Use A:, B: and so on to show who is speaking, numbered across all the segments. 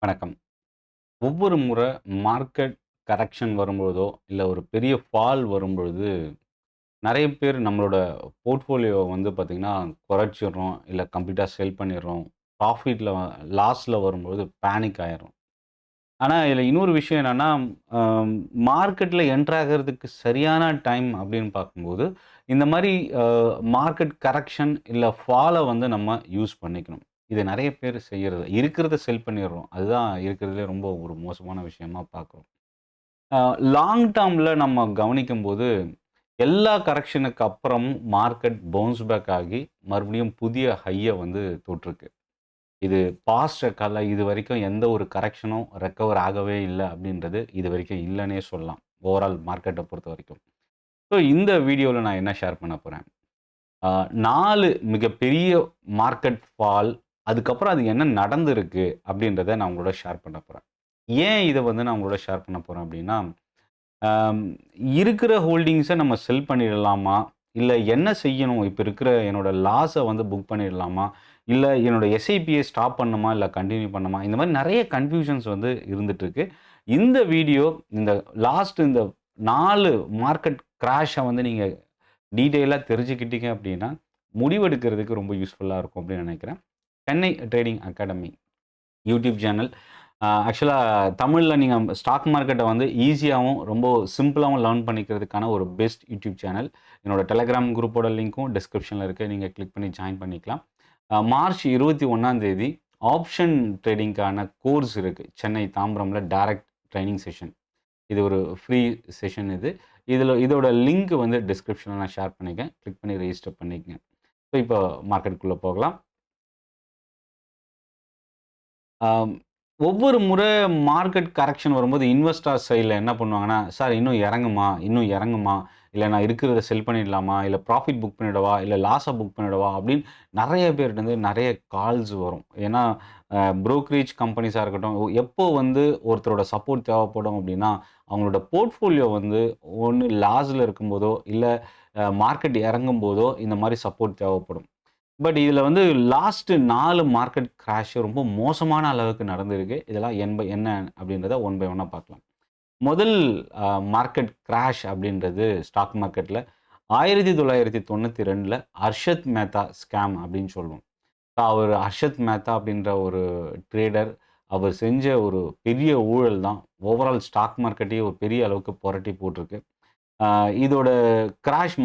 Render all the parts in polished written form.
A: வணக்கம். ஒவ்வொரு முறை மார்க்கெட் கரெக்ஷன் வரும்பொழுதோ, இல்ல ஒரு பெரிய ஃபால் வரும்பொழுது, நெறைய பேர் நம்மளோட போர்ட்ஃபோலியோவ வந்து பார்த்தீங்கன்னா, குறைச்சிடுறோம். இல்ல கம்ப்ளீட்டா செல் பண்ணிடுறோம். ப்ராஃபிட்ல லாஸ்ல வரும்போது பேனிக் ஆயிர்றோம். ஆனா, இதில இன்னொரு விஷயம் என்னன்னா, அ மார்க்கெட்ல என்டர் ஆகுறதுக்கு சரியான டைம் அப்படின்னு பார்க்கும்போது, இந்த மாரி அ மார்க்கெட் கரெக்ஷன் இல்ல ஃபால வந்து நம்ம யூஸ் பண்ணிக்கணும். இது நெறைய பேர் செய்யறது. இருக்கிறத செல் பண்ணிடுறோம். அதுதான் இருக்கிறதுலே ரொம்ப ஒரு மோசமான விஷயமா பார்க்குறோம். அ லாங் டெர்ம்ல நம்ம கவனிக்கும்போது, எல்லா கரெக்ஷனுக்கு அப்புறமும் மார்க்கெட் பவுன்ஸ் பேக் ஆகி, மறுபடியும் புதிய ஹைய வந்து தொட்டிருக்கு. இது பாஸ்ட் ரெக்கார்ட்ல இதுவரைக்கும் எந்த ஒரு கரெக்ஷனும் ரெக்கவர் ஆகவே இல்ல அப்படின்றது இதுவரைக்கும் இல்லன்னே சொல்லலாம். ஓவரால் மார்க்கெட்ட பொறுத்தவரைக்கும். ஸோ இந்த வீடியோல நான் என்ன ஷேர் பண்ண போறேன். அ 4 மிகப்பெரிய மார்க்கெட் ஃபால் அதுக்கப்புறம் அது என்ன நடந்திருக்கு அப்படின்றத நான் உங்களோட ஷேர் பண்ண போறேன். ஏன் இத வந்து நான் உங்களோட ஷேர் பண்ண போறேன் அப்படின்னா, அம் இருக்கிற ஹோல்டிங்ஸ நம்ம செல் பண்ணிடலாமா? இல்ல என்ன செய்யணும்? இப்ப இருக்கிற என்னோட லாஸ வந்து புக் பண்ணிடலாமா? இல்ல என்னோட எஸ்ஐபிய ஸ்டாப் பண்ணணுமா? இல்ல கன்டின்யூ பண்ணணுமா? இந்த மாரி நெறைய கன்ஃப்யூஷன்ஸ் வந்து இருந்துட்டு இருக்கு. இந்த வீடியோ இந்த இந்த 4 மார்க்கெட் கிராஷ வந்து நீங்க டீட்டெயிலா தெரிஞ்சுக்கிட்டீங்க அப்படின்னா, முடிவெடுக்கிறதுக்கு ரொம்ப யூஸ்ஃபுல்லா இருக்கும் அப்படின்னு நெனைக்கிறேன். Chennai trading academy YouTube channel. ஆக்சுவலா தமிழ்ல நீங்க ஸ்டாக் மார்க்கெட்ட வந்து ஈஸியாவும், ரொம்ப சிம்பிளாவும் லேர்ன் பண்ணிக்கிறதுக்கான ஒரு பெஸ்ட் யூடியூப் சேனல். என்னோட டெலகிராம் குரூப்போட லிங்க்கும் டிஸ்கிரிப்ஷன்ல இருக்கு. நீங்க கிளிக் பண்ணி ஜாயின் பண்ணிக்கலாம். மார்ச் 21ஆம் தேதி ஆப்ஷன் ட்ரேடிங்க்கான கோர்ஸ் இருக்கு. சென்னை தாம்பரம்ல டைரக்ட் ட்ரெய்னிங் செஷன். இது ஒரு ஃப்ரீ செஷன் இது. இதோட லிங்க் வந்து டிஸ்கிரிப்ஷன்ல நான் ஷேர் பண்ணியிருக்கேன். கிளிக் பண்ணி ரெஜிஸ்டர் பண்ணிக்கங்க. ஸோ இப்போ மார்க்கெட்குள்ள போகலாம். ஆம், ஒவ்வொரு முறை மார்க்கெட் கரெக்ஷன் வரும்போது இன்வெஸ்டர் சைட்ல என்ன பண்ணுவாங்கன்னா, "சார் இன்னும் இறங்குமா? இன்னும் இறங்குமா? இல்ல நான் இருக்கிறத செல் பண்ணிடலாமா? இல்ல ப்ராஃபிட் புக் பண்ணிடவா? இல்ல லாஸ புக் பண்ணிடவா?" அப்படின்னு நெறைய பேர்ட்டருந்து நெறைய கால்ஸ் வரும். ஏன்னா, புரோக்கரேஜ் கம்பெனிஸா இருக்கட்டும், எப்போ வந்து ஒருத்தரோட சப்போர்ட் தேவைப்படும் அப்படின்னா, அவங்களோட போர்ட்ஃபோலியோ வந்து ஒண்ணு லாஸ்ல இருக்கும்போதோ, இல்ல மார்க்கெட் இறங்கும்போதோ இந்த மாரி சப்போர்ட் தேவைப்படும். பட் இதில வந்து லாஸ்ட் 4 மார்க்கெட் கிராஷ் ரொம்ப மோசமான அளவுக்கு நடந்திருக்கு. இதெல்லாம் என்ன அப்படின்றத ஒன் பை ஒன்னா பார்க்கலாம். முதல் மார்க்கெட் கிராஷ் அப்படின்றது ஸ்டாக் மார்க்கெட்ல 1992ல அர்ஷத் மேத்தா ஸ்கேம் அப்படின்னு சொல்லுவோம். அவர் அர்ஷத் மேத்தா அப்படின்ற ஒரு ட்ரேடர், அவர் செஞ்ச ஒரு பெரிய ஊழல் தான் ஓவரால் ஸ்டாக் மார்க்கெட்டையே ஒரு பெரிய அளவுக்கு புரட்டி போட்டிருக்கு. இதோட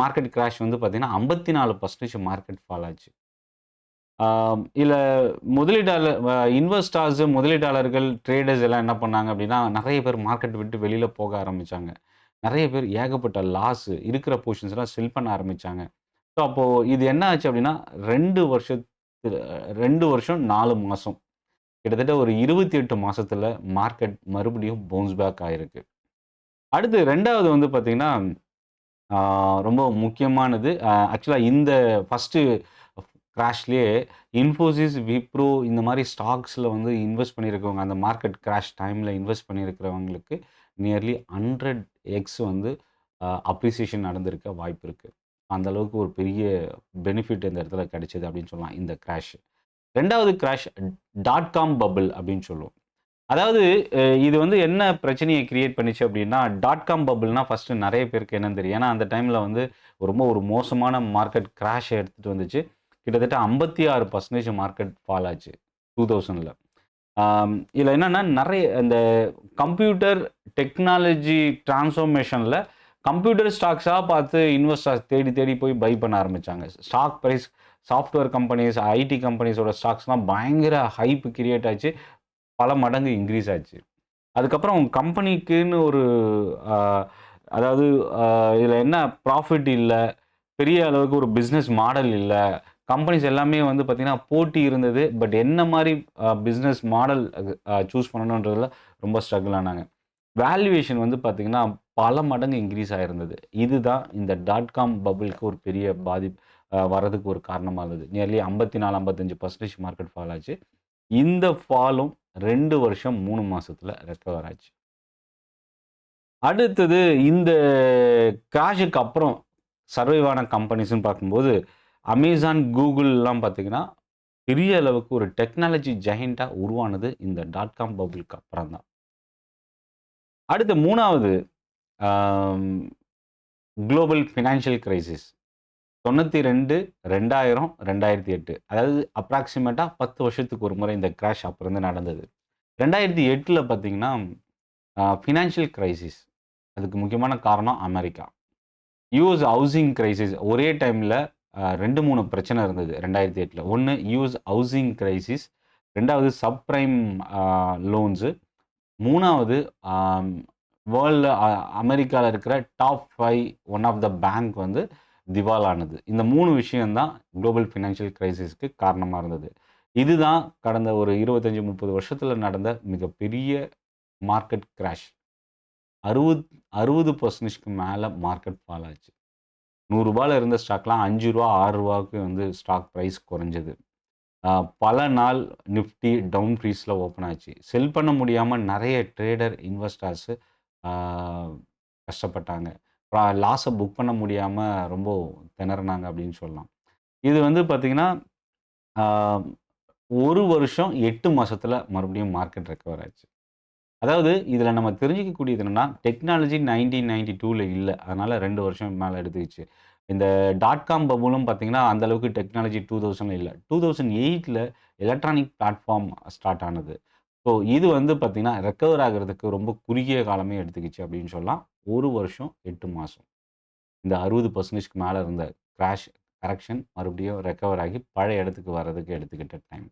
A: மார்க்கெட் கிராஷ் வந்து பார்த்தீங்கன்னா 54% மார்க்கெட் ஃபால் ஆச்சு. இதுல முதலீட்டாளர் முதலீட்டாளர்கள், ட்ரேடர்ஸ் எல்லாம் என்ன பண்ணாங்க அப்படின்னா, நெறைய பேர் மார்க்கெட் விட்டு வெளியில போக ஆரம்பிச்சாங்க. நெறைய பேர் ஏகப்பட்ட லாஸ் இருக்கிற பொசிஷன்ஸ் எல்லாம் செல் பண்ண ஆரம்பிச்சாங்க. ஸோ அப்போ இது என்ன ஆச்சு அப்படின்னா, 2 வருஷத்துல 2 வருஷம் 4 மாசம். கிட்டத்தட்ட ஒரு 28 மாசத்துல மார்க்கெட் மறுபடியும் பவுன்ஸ் பேக் ஆயிருக்கு. அடுத்து 2வது வந்து பார்த்தீங்கன்னா, ஆ ரொம்ப முக்கியமானது. ஆக்சுவலா இந்த ஃபர்ஸ்ட்டு கிராஷ்லயே இன்ஃபோசிஸ், விப்ரோ இந்த மாரி ஸ்டாக்ஸ்ல வந்து இன்வெஸ்ட் பண்ணியிருக்கவங்க, அந்த மார்க்கெட் கிராஷ் டைம்ல இன்வெஸ்ட் பண்ணியிருக்கிறவங்களுக்கு நியர்லி 100 எக்ஸ் வந்து அப்ரிசியேஷன் நடந்திருக்க வாய்ப்பு இருக்கு. அந்த அளவுக்கு ஒரு பெரிய பெனிஃபிட் இந்த இடத்துல கிடைச்சது அப்படின்னு சொல்லலாம், இந்த கிராஷ். 2வது கிராஷ் டாட் காம் பபிள் அப்படின்னு சொல்லுவோம். அதாவது இது வந்து என்ன பிரச்சனைய கிரியேட் பண்ணுச்சு அப்டின்னா, டாட் காம் பபிள்னா ஃபர்ஸ்ட்டு நெறைய பேருக்கு என்னன்னு தெரியும். ஏன்னா, அந்த டைம்ல வந்து ரொம்ப ஒரு மோசமான மார்க்கெட் கிராஷ் எடுத்துட்டு வந்துச்சு. கிட்டத்தட்ட 56% மார்க்கெட் ஃபால் ஆச்சு 2000ல. இதுல என்னன்னா நெறைய இந்த கம்ப்யூட்டர் டெக்னாலஜி டிரான்ஸ்ஃபார்மேஷன்ல கம்ப்யூட்டர் ஸ்டாக்ஸா பார்த்து இன்வெஸ்டர்ஸ் தேடி தேடி போய் பை பண்ண ஆரம்பிச்சாங்க. Stock price software companies, IT கம்பெனிஸோட ஸ்டாக்ஸ்லாம் பயங்கர ஹைப் கிரியேட் ஆச்சு. பல மடங்கு இன்கிரீஸ் ஆச்சு. அதுக்கப்புறம் கம்பெனிக்குன்னு ஒரு அ அதாவது அ இதில என்ன ப்ராஃபிட் இல்ல. பெரிய அளவுக்கு ஒரு பிசினஸ் மாடல் இல்ல. கம்பெனிஸ் எல்லாமே வந்து பார்த்தீங்கன்னா, போட்டி இருந்தது. பட் என்ன மாரி பிசினஸ் மாடல் சூஸ் பண்ணணுன்றதுல ரொம்ப ஸ்ட்ரகிள் ஆனாங்க. வேல்யூவேஷன் வந்து பார்த்தீங்கன்னா, பல மடங்கு இன்கிரீஸ் ஆயிருந்தது. இதுதான் இந்த டாட் காம் பபிள்க்கு ஒரு பெரிய வரதுக்கு ஒரு காரணமா இருந்தது. நியர்லி 54, 55% மார்க்கெட் ஃபால் ஆச்சு. இந்த ஃபாலும் 2 வருஷம் 3 மாசத்துல ரெக்கவர் ஆச்சு. அடுத்தது இந்த கிராஷ்க்கு அப்புறம் சர்வைவ் ஆன கம்பெனிஸ்ன்னு பார்க்கும்போது, Amazon, Googleலாம் பார்த்தீங்கன்னா, பெரிய அளவுக்கு ஒரு டெக்னாலஜி ஜெயண்ட்டா உருவானது இந்த டாட் காம் பபிள்க்கு அப்புறம் தான். அடுத்து 3வது ஆம் குளோபல் ஃபினான்ஷியல் கிரைசிஸ் 92, 2000, 2008 அதாவது அப்ராக்ஸிமேட்டா 10 வருஷத்துக்கு ஒரு முறை இந்த கிராஷ் அப்பருந்து நடந்தது. 2008ல பார்த்தீங்கன்னா, ஃபினான்ஷியல் கிரைசிஸ். அதுக்கு முக்கியமான காரணம் அமெரிக்கா. யுஎஸ் ஹவுசிங் கிரைசிஸ் ஒரே டைம்ல 2, 3 பிரச்சனை இருந்தது 2008ல. ஒண்ணு யுஎஸ் ஹவுசிங் கிரைசிஸ், 2வது சப்பிரைம் லோன்ஸு, 3வது ஆம் வேர்ல்ட்ல அமெரிக்கால இருக்கிற top 5 one of the bank வந்து திவாலானது. இந்த 3 விஷயம் தான் குளோபல் ஃபினான்ஷியல் கிரைசிஸ்க்கு காரணமா இருந்தது. இதுதான் கடந்த ஒரு 25, 30 வருஷத்துல நடந்த மிகப்பெரிய மார்க்கெட் கிராஷ். 60% மேல மார்க்கெட் ஃபால் ஆச்சு. ரூ. 100 இருந்த ஸ்டாக்லாம் ரூ. 5, ரூ. 6க்கு வந்து ஸ்டாக் பிரைஸ் குறைஞ்சது. பல நாள் நிஃப்டி டவுன் ஃப்ரீஸ்ல ஓப்பன் ஆச்சு. செல் பண்ண முடியாம நெறைய ட்ரேடர், இன்வெஸ்டர்ஸ் ஆ கஷ்டப்பட்டாங்க. லாஸ புக் பண்ண முடியாம ரொம்ப திணறுனாங்க அப்படின்னு சொல்லலாம். இது வந்து பார்த்தீங்கன்னா, ஆ 1 வருஷம் 8 மாசத்துல மறுபடியும் மார்க்கெட் ரெக்கவர் ஆச்சு. அதாவது இதில நம்ம தெரிஞ்சுக்கக்கூடியது என்னன்னா, டெக்னாலஜி 1992ல இல்ல. அதனால 2 வருஷம் மேல எடுத்துக்கிச்சு. இந்த டாட் காம் பபுளும் பார்த்தீங்கன்னா, அந்த அளவுக்கு டெக்னாலஜி 2000ல இல்ல. 2008ல எலக்ட்ரானிக் பிளாட்ஃபார்ம் ஸ்டார்ட் ஆனது. ஸோ இது வந்து பார்த்தீங்கன்னா, ரெக்கவர் ஆகுறதுக்கு ரொம்ப குறுகிய காலமே எடுத்துக்கிச்சு அப்படின்னு சொல்லலாம். 1 வருஷம் 8 மாசம். இந்த 60%க்கு மேல இருந்த கரெக்ஷன் மறுபடியும் ரெக்கவர் ஆகி பழைய இடத்துக்கு வர்றதுக்கு எடுத்துக்கிட்ட டைம்.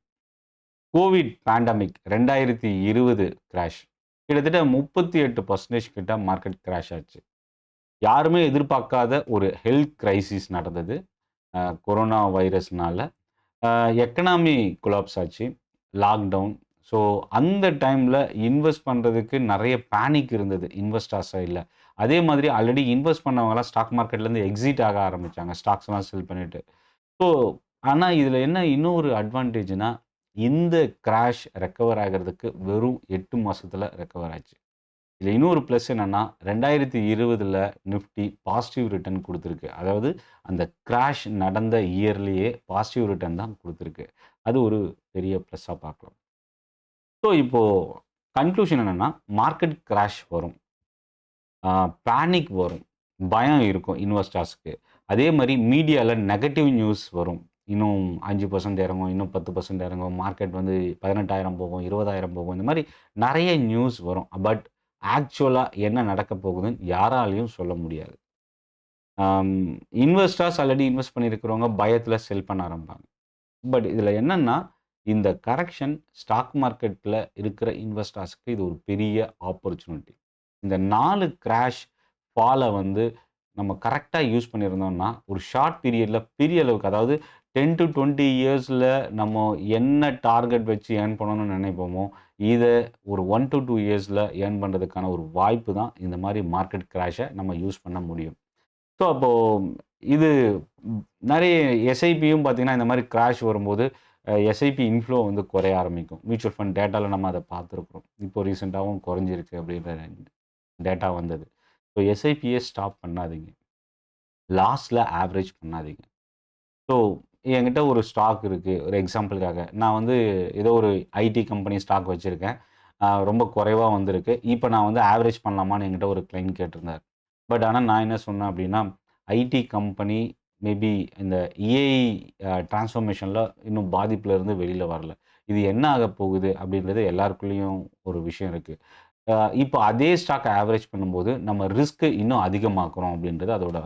A: Covid pandemic 2020 crash. கிட்டத்தட்ட 38% கிட்ட மார்க்கெட் கிராஷ் ஆச்சு. யாருமே எதிர்பார்க்காத ஒரு ஹெல்த் கிரைசிஸ் நடந்தது. கொரோனா வைரஸ்னால. எக்கனாமி கொலாப்ஸ் ஆச்சு. லாக்டவுன். ஸோ அந்த டைம்ல இன்வெஸ்ட் பண்றதுக்கு நெறைய பேனிக் இருந்தது. இன்வெஸ்டர்ஸ் சைட்ல. அதே மாதிரி ஆல்ரெடி இன்வெஸ்ட் பண்ணவங்கலாம் ஸ்டாக் மார்க்கெட்லேருந்து எக்ஸிட் ஆக ஆரம்பிச்சாங்க. ஸ்டாக்ஸ்லாம் செல் பண்ணிட்டு. ஸோ ஆனா இதில என்ன இன்னொரு அட்வான்டேஜ்னா, இந்த கிராஷ் ரெக்கவர் ஆகுறதுக்கு வெறும் 8 மாசத்துல ரெக்கவர் ஆச்சு. இதுல இன்னொரு ப்ளஸ் என்னன்னா, 2020ல நிஃப்டி பாசிட்டிவ் ரிட்டர்ன் குடுத்திருக்கு. அதாவது அந்த கிராஷ் நடந்த இயர்லயே பாசிட்டிவ் ரிட்டர்ன் தான் குடுத்திருக்கு. அது ஒரு பெரிய ப்ளஸ்ஸா பார்க்கலாம். ஸோ இப்போ கன்க்ளூஷன் என்னன்னா, மார்க்கெட் கிராஷ் வரும். பேனிக் வரும். பயம் இருக்கும் இன்வெஸ்டர்ஸ்க்கு. அதே மாரி மீடியால நெகட்டிவ் நியூஸ் வரும். இன்னும் 5% இறங்கும், இன்னும் 10% இறங்கும். மார்க்கெட் வந்து 18,000 போகும், 20,000 போகும். இந்த மாரி நெறைய நியூஸ் வரும். பட் ஆக்சுவலா என்ன நடக்கப் போகுதுன்னு யாராலயும் சொல்ல முடியாது. ஆம் இன்வெஸ்டர்ஸ் ஆல்ரெடி இன்வெஸ்ட் பண்ணியிருக்கிறவங்க பயத்துல செல் பண்ண ஆரம்பிப்பாங்க. பட் இதில என்னன்னா, இந்த கரெக்ஷன் ஸ்டாக் மார்க்கெட்ல இருக்கிற இன்வெஸ்டர்ஸ்க்கு இது ஒரு பெரிய ஆப்பர்ச்சுனிட்டி. இந்த 4 கிராஷ், ஃபால வந்து நம்ம கரெக்ட்டா யூஸ் பண்ணியிருந்தோம்னா, ஒரு ஷார்ட் பீரியட்ல பெரிய அளவுக்கு அதாவது 10 டூ 20 இயர்ஸ்ல நம்ம என்ன டார்கெட் வச்சு ஏர்ன் பண்ணணும்னு நினைப்போமோ, இத ஒரு 1 டூ 2 இயர்ஸ்ல ஏர்ன் பண்றதுக்கான ஒரு வாய்ப்பு தான் இந்த மாரி மார்க்கெட் கிராஷ நம்ம யூஸ் பண்ண முடியும். ஸோ அப்போ இது நெறைய எஸ்ஐபியும் பார்த்தீங்கன்னா, இந்த மாரி கிராஷ் வரும்போது எஸ்ஐபி இன்ஃப்ளோ வந்து குறைய ஆரம்பிக்கும். மியூச்சுவல் ஃபண்ட் டேட்டால நம்ம அத பார்த்துருக்கிறோம். இப்போ ரீசென்ட்டாவும் குறைஞ்சிருக்கு அப்படின்ற டேட்டா வந்தது. ஸோ எஸ்ஐபிய ஸ்டாப் பண்ணாதீங்க. லாஸ்ட்ல ஆவரேஜ் பண்ணாதீங்க. ஸோ என்கிட்ட ஒரு ஸ்டாக் இருக்கு. ஒரு எக்ஸாம்பிளுக்காக நான் வந்து ஏதோ ஒரு ஐடி கம்பெனி ஸ்டாக் வச்சிருக்கேன். ரொம்ப குறைவா வந்திருக்கு. இப்ப நான் வந்து ஆவரேஜ் பண்ணலாமான்னு என்கிட்ட ஒரு கிளையண்ட் கேட்டிருந்தார். பட் ஆனா நான் என்ன சொன்னேன் அப்படின்னா, ஐடி கம்பெனி மேபி இந்த ஏஐ டிரான்ஸ்ஃபர்மேஷன்ல இன்னும் பாதிப்புல இருந்து வெளியில வரல. இது என்ன ஆகப் போகுது அப்படின்றது எல்லாருக்குள்ளயும் ஒரு விஷயம் இருக்கு. இப்போ அதே ஸ்டாக் ஆவரேஜ் பண்ணும்போது நம்ம ரிஸ்க் இன்னும் அதிகமாக்குறோம் அப்படின்றது அதோட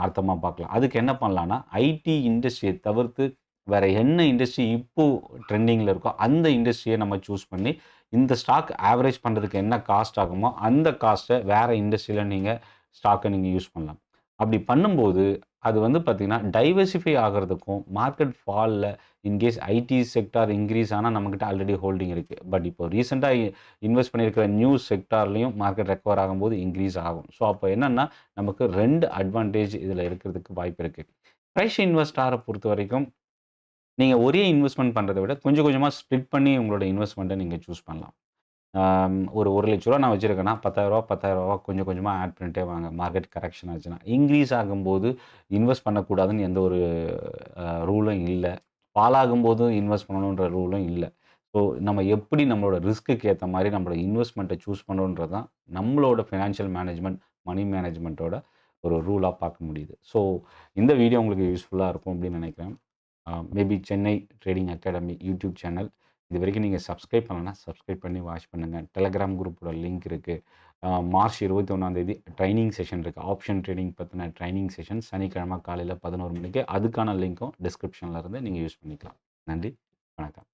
A: அர்த்தமா பார்க்கலாம். அதுக்கு என்ன பண்ணலான்னா, ஐடி இண்டஸ்ட்ரிய தவிர்த்து வேற என்ன இண்டஸ்ட்ரி இப்போ ட்ரெண்டிங்ல இருக்கோ, அந்த இண்டஸ்ட்ரிய நம்ம சூஸ் பண்ணி, இந்த ஸ்டாக் ஆவரேஜ் பண்றதுக்கு என்ன காஸ்ட் ஆகுமோ, அந்த காஸ்ட்ட வேற இண்டஸ்ட்ரியில நீங்க ஸ்டாக்க நீங்க யூஸ் பண்ணலாம். அப்படி பண்ணும்போது, அது வந்து பார்த்தீங்கன்னா, டைவர்சிஃபை ஆகுறதுக்கும், மார்க்கெட் ஃபால்ல இன்கேஸ் ஐடி செக்டார் இன்கிரீஸ் ஆனா நம்மகிட்ட ஆல்ரெடி ஹோல்டிங் இருக்கு. பட் இப்போ ரீசென்ட்டா இன்வெஸ்ட் பண்ணியிருக்கிற நியூ செக்டார்லயும் மார்க்கெட் ரெக்கவர் ஆகும்போது இன்கிரீஸ் ஆகும். ஸோ அப்போ என்னன்னா, நமக்கு 2 அட்வான்டேஜ் இதில இருக்கிறதுக்கு வாய்ப்பு இருக்கு. ஃப்ரெஷ் இன்வெஸ்டார பொறுத்தவரைக்கும், நீங்க ஒரே இன்வெஸ்ட்மென்ட் பண்றத விட கொஞ்சம் கொஞ்சமா ஸ்ப்ளிட் பண்ணி உங்களோட இன்வெஸ்ட்மென்ட்ட நீங்க சூஸ் பண்ணலாம். ஒரு ரூ. 1,00,000 நான் வச்சிருக்கேன்னா, ரூ. 10,000 ரூ. 10,000 கொஞ்சம் கொஞ்சமா ஆட் பண்ணிட்டே வாங்க. மார்க்கெட் கரெக்ஷன் ஆச்சுன்னா. இன்கிரீஸ் ஆகும்போது இன்வெஸ்ட் பண்ணக்கூடாதுன்னு எந்த ஒரு ரூலும் இல்ல. பாழாகும்போதும் இன்வெஸ்ட் பண்ணணுன்ற ரூலும் இல்ல. ஸோ நம்ம எப்படி நம்மளோட ரிஸ்க்குக்கு ஏத்த மாரி நம்மளோட இன்வெஸ்ட்மெண்ட்ட சூஸ் பண்ணணுன்றது தான் நம்மளோட ஃபினான்ஷியல் மேனேஜ்மெண்ட், மனி மேனேஜ்மெண்ட்டோட ஒரு ரூலா பார்க்க முடியுது. ஸோ இந்த வீடியோ உங்களுக்கு யூஸ்ஃபுல்லா இருக்கும் அப்படின்னு நினைக்கிறேன். Maybe Chennai trading academy YouTube channel இதுவரைக்கும் நீங்க சப்ஸ்கிரைப் பண்ணலன்னா, சப்ஸ்கிரைப் பண்ணி வாட்ச் பண்ணுங்க. டெலகிராம் குரூப்போட லிங்க் இருக்கு. மார்ச் 21 ட்ரைனிங் செஷன் இருக்கு. ஆப்ஷன் ட்ரேடிங் பத்தின ட்ரைனிங் செஷன் சனிக்கிழமை காலையில 11 மணிக்கு. அதுக்கான லிங்க்கும் டிஸ்கிரிப்ஷன்ல இருந்து நீங்க யூஸ் பண்ணிக்கலாம். நன்றி. வணக்கம்.